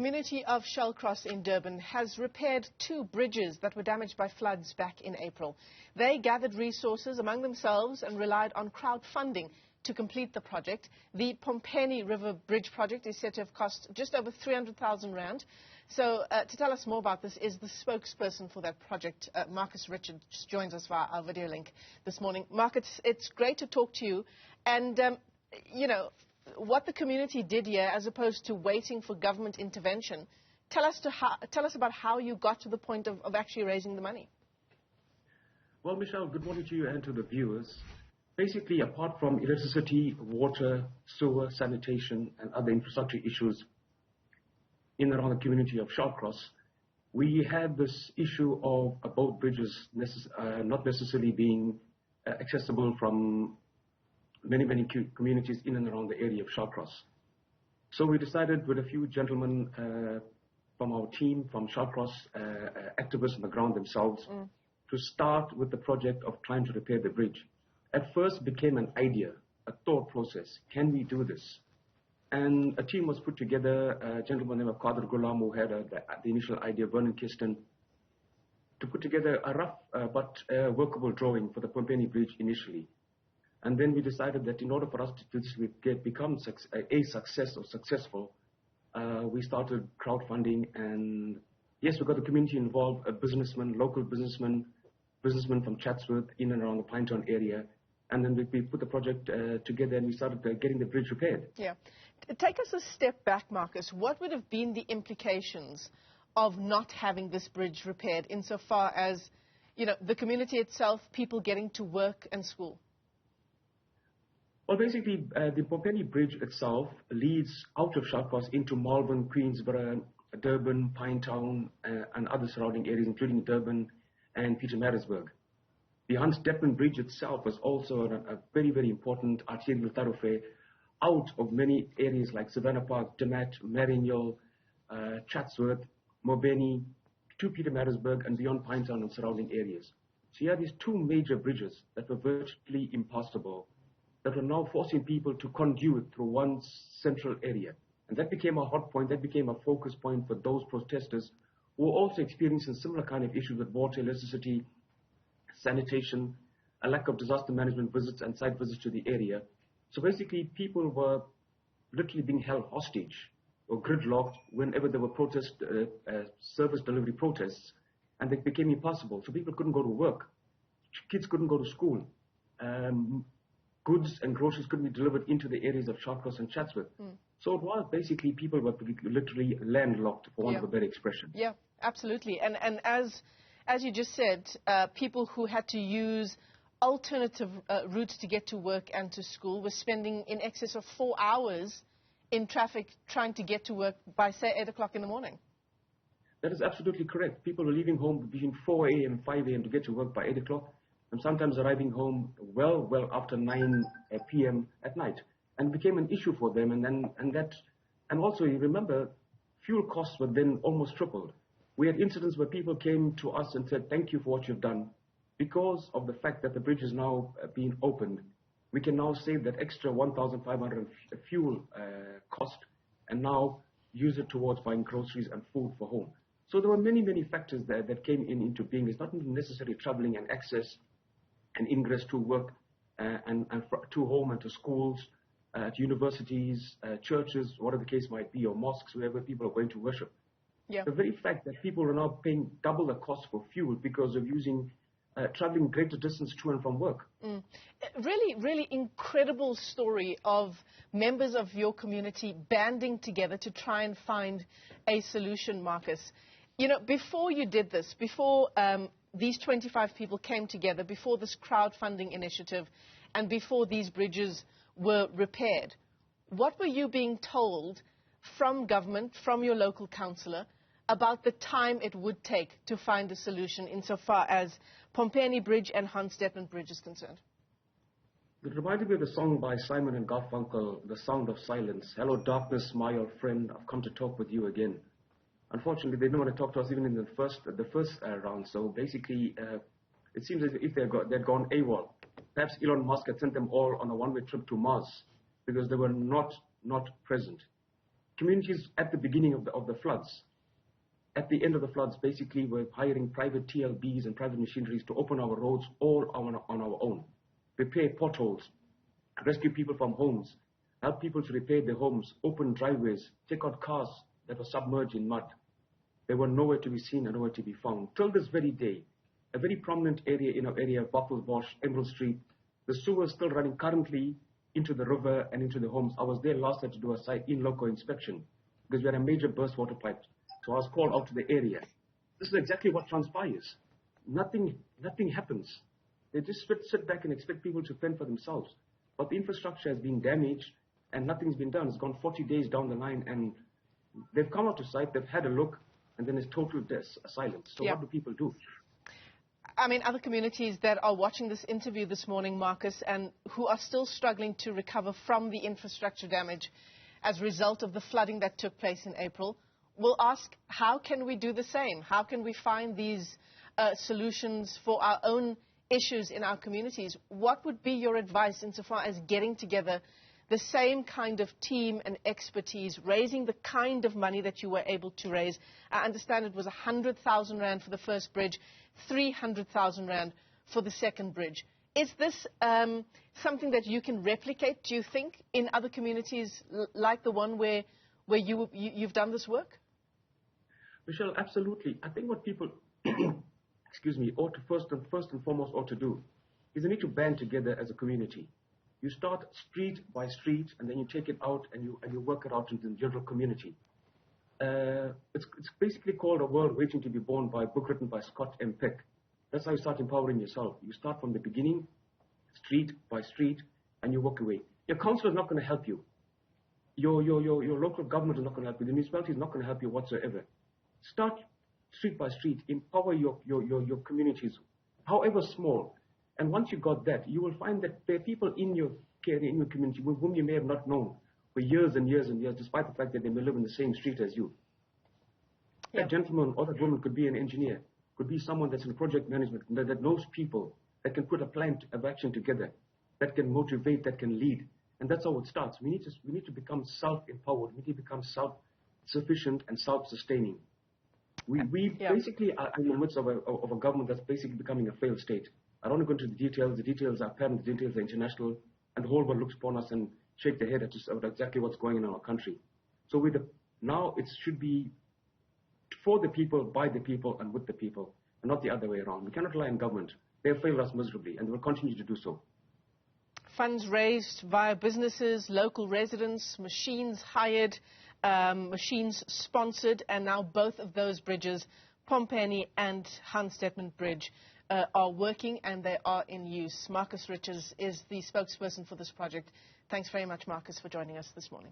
community of Shallcross in Durban has repaired 2 bridges that were damaged by floods back in April. They gathered resources among themselves and relied on crowdfunding to complete the project. The Pompeni River Bridge project is said to have cost just over 300,000 rand. So to tell us more about this is the spokesperson for that project, Marcus Richard, joins us via our video link this morning. Marcus, it's great to talk to you. And, you know, what the community did here, as opposed to waiting for government intervention, tell us about how you got to the point of actually raising the money. Well, Michelle, good morning to you and to the viewers. Basically, apart from electricity, water, sewer, sanitation, and other infrastructure issues in and around the community of Shallcross, we had this issue of both bridges not necessarily being accessible from many communities in and around the area of Shallcross. So we decided with a few gentlemen from our team, from Shallcross, activists on the ground themselves, to start with the project of trying to repair the bridge. At first became an idea, a thought process. Can we do this? And a team was put together, a gentleman named Kader Ghulam, who had the initial idea, Vernon Kiston, to put together a rough but workable drawing for the Pompeni Bridge initially. And then we decided that in order for us to become a success or successful, we started crowdfunding. And yes, we got the community involved, a businessman, local businessman from Chatsworth in and around the Pinetown area. And then we put the project together and we started getting the bridge repaired. Yeah. Take us a step back, Marcus. What would have been the implications of not having this bridge repaired insofar as, you know, the community itself, people getting to work and school? Well, basically, the Pompeni Bridge itself leads out of Shallcross into Malvern, Queensborough, Durban, Pinetown, and other surrounding areas, including Durban and Pietermaritzburg. The Hans Deppman Bridge itself was also a very important arterial thoroughfare out of many areas like Savannah Park, Demat, Mariannhill, Chatsworth, Mobeni, to Pietermaritzburg and beyond Pinetown and surrounding areas. So you have these 2 major bridges that were virtually impassable, that were now forcing people to conduit through one central area. And that became a hot point, that became a focus point for those protesters who were also experiencing similar kind of issues with water, electricity, sanitation, a lack of disaster management visits and site visits to the area. So basically, people were literally being held hostage or gridlocked whenever there were service delivery protests, and they became impossible. So people couldn't go to work, kids couldn't go to school, goods and groceries couldn't be delivered into the areas of Shallcross and Chatsworth. So it was basically people were literally landlocked, for want of a better expression. Yeah, absolutely. And as you just said, people who had to use alternative routes to get to work and to school were spending in excess of 4 hours in traffic trying to get to work by, say, 8 o'clock in the morning. That is absolutely correct. People were leaving home between 4 a.m. and 5 a.m. to get to work by 8 o'clock, and sometimes arriving home well after 9 p.m. at night. And it became an issue for them. And also, you remember, fuel costs were then almost tripled. We had incidents where people came to us and said, thank you for what you've done. Because of the fact that the bridge is now being opened, we can now save that extra 1,500 fuel cost and now use it towards buying groceries and food for home. So there were many factors there that came into being. It's not necessarily traveling and access and ingress to work and to home and to schools, to universities, churches, whatever the case might be, or mosques, wherever people are going to worship. Yeah. The very fact that people are now paying double the cost for fuel because of traveling greater distance to and from work. Really incredible story of members of your community banding together to try and find a solution, Marcus. You know, before you did this, before these 25 people came together, before this crowdfunding initiative, and before these bridges were repaired, what were you being told from government, from your local councillor, about the time it would take to find a solution insofar as Pompeni Bridge and Hans Deppman Bridge is concerned? It reminded me of the song by Simon and Garfunkel, The Sound of Silence. Hello darkness, my old friend, I've come to talk with you again. Unfortunately, they didn't want to talk to us even in the first round. So basically, it seems as if they'd gone AWOL. Perhaps Elon Musk had sent them all on a one-way trip to Mars because they were not present. communities at the beginning of the floods, at the end of the floods, basically were hiring private TLBs and private machineries to open our roads all on our own, repair potholes, rescue people from homes, help people to repair their homes, open driveways, take out cars that were submerged in mud. They were nowhere to be seen and nowhere to be found. Till this very day, a very prominent area in our area, Bosch, Emerald Street, the sewer is still running currently into the river and into the homes. I was there last night to do a site in loco inspection because we had a major burst water pipe. So I was called out to the area. This is exactly what transpires. Nothing happens. They just sit back and expect people to fend for themselves. But the infrastructure has been damaged and nothing's been done. It's gone 40 days down the line and they've come out to site, they've had a look, and then it's total silence. So what do people do? I mean, other communities that are watching this interview this morning, Marcus, and who are still struggling to recover from the infrastructure damage as a result of the flooding that took place in April, will ask, how can we do the same? How can we find these solutions for our own issues in our communities? What would be your advice insofar as getting together the same kind of team and expertise, raising the kind of money that you were able to raise? I understand it was 100,000 Rand for the first bridge, 300,000 Rand for the second bridge. Is this something that you can replicate, do you think, in other communities like the one where you've done this work? Michelle, absolutely. I think what people, excuse me, ought to first and foremost ought to do is they need to band together as a community. You start street by street, and then you take it out and you work it out into the general community. It's basically called A World Waiting to be Born, by a book written by Scott M. Peck. That's how you start empowering yourself. You start from the beginning, street by street, and you work away. Your council is not going to help you. Your local government is not going to help you. The municipality is not going to help you whatsoever. Start street by street. Empower your communities, however small. And once you got that, you will find that there are people in your community whom you may have not known for years and years and years, despite the fact that they may live in the same street as you. That gentleman or that woman could be an engineer, could be someone that's in project management, that knows people, that can put a plan of action together, that can motivate, that can lead. And that's how it starts. We need to become self-empowered. We need to become self-sufficient and self-sustaining. We basically are in the midst of a government that's basically becoming a failed state. I don't want to go into the details. The details are apparent. The details are international. And the whole world looks upon us and shake their head at exactly what's going on in our country. So now it should be for the people, by the people, and with the people, and not the other way around. We cannot rely on government. They have failed us miserably, and they will continue to do so. Funds raised via businesses, local residents, machines hired, machines sponsored, and now both of those bridges, Pompeni and Hans Detman Bridge, are working and they are in use. Marcus Richards is the spokesperson for this project. Thanks very much, Marcus, for joining us this morning.